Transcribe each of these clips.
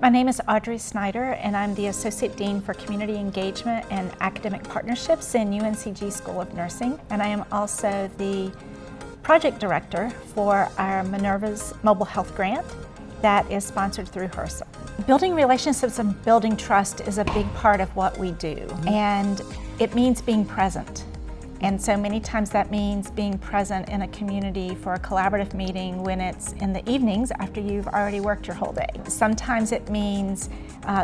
My name is Audrey Snyder, and I'm the Associate Dean for Community Engagement and Academic Partnerships in UNCG School of Nursing, and I am also the Project Director for our Minerva's Mobile Health Grant that is sponsored through HRSA. Building relationships and building trust is a big part of what we do, and it means being present. And so many times that means being present in a community for a collaborative meeting when it's in the evenings after you've already worked your whole day. Sometimes it means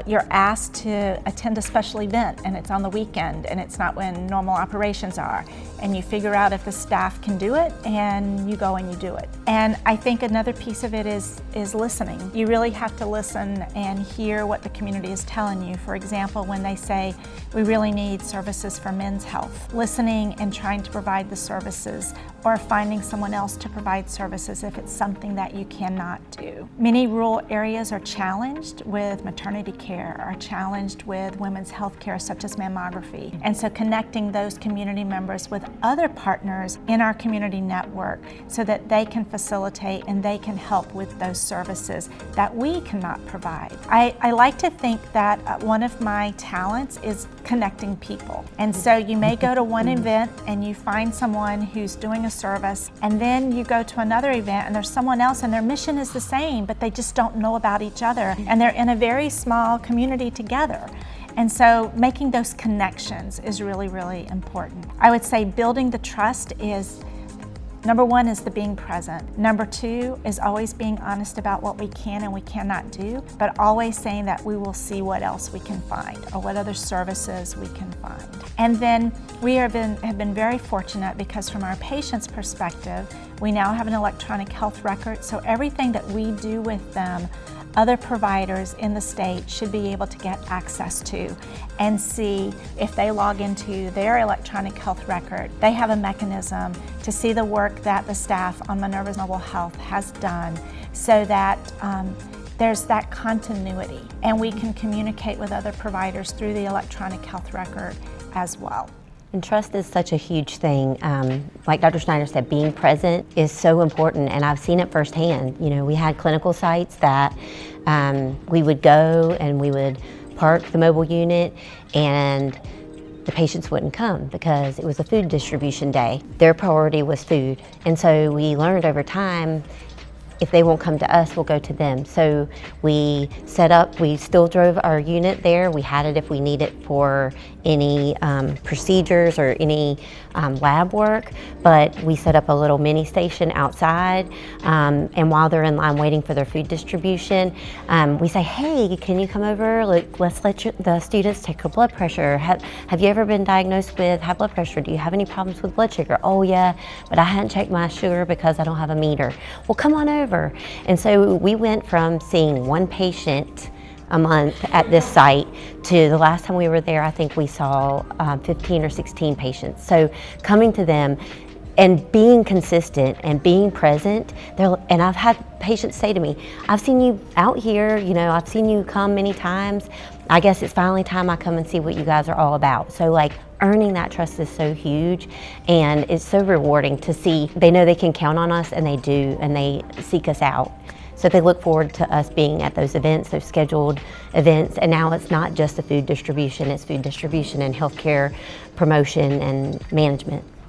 you're asked to attend a special event and it's on the weekend and it's not when normal operations are. And you figure out if the staff can do it and you go and you do it. And I think another piece of it is listening. You really have to listen and hear what the community is telling you. For example, when they say, we really need services for men's health. Listening and trying to provide the services, or finding someone else to provide services if it's something that you cannot do. Many rural areas are challenged with maternity care, are challenged with women's health care such as mammography. And so connecting those community members with other partners in our community network so that they can facilitate and they can help with those services that we cannot provide. I like to think that one of my talents is connecting people. And so you may go to one event and you find someone who's doing a service, and then you go to another event and there's someone else and their mission is the same, but they just don't know about each other, and they're in a very small community together. And so making those connections is really, really important. I would say building the trust is, number one is the being present. Number two is always being honest about what we can and we cannot do, but always saying that we will see what else we can find or what other services we can find. And then we have been very fortunate because from our patients' perspective, we now have an electronic health record, so everything that we do with them, other providers in the state should be able to get access to and see if they log into their electronic health record. They have a mechanism to see the work that the staff on Minerva's Mobile Health has done so that there's that continuity, and we can communicate with other providers through the electronic health record as well. And trust is such a huge thing. Like Dr. Snyder said, being present is so important, and I've seen it firsthand. You know, we had clinical sites that we would go and we would park the mobile unit and the patients wouldn't come because it was a food distribution day. Their priority was food. And so we learned over time, if they won't come to us, we'll go to them. So we set up, we still drove our unit there. We had it if we need it for any procedures or any lab work, but we set up a little mini station outside, and while they're in line waiting for their food distribution, we say, hey, can you come over? Let's let the students take their blood pressure. Have you ever been diagnosed with high blood pressure? Do you have any problems with blood sugar? Oh yeah, but I hadn't checked my sugar because I don't have a meter. Well, come on over. And so we went from seeing one patient a month at this site to the last time we were there, I think we saw 15 or 16 patients. So coming to them and being consistent and being present, and I've had patients say to me, I've seen you out here, you know, I've seen you come many times. I guess it's finally time I come and see what you guys are all about. So like earning that trust is so huge, and it's so rewarding to see they know they can count on us, and they do, and they seek us out. So they look forward to us being at those events, those scheduled events, and now it's not just the food distribution, it's food distribution and healthcare promotion and management.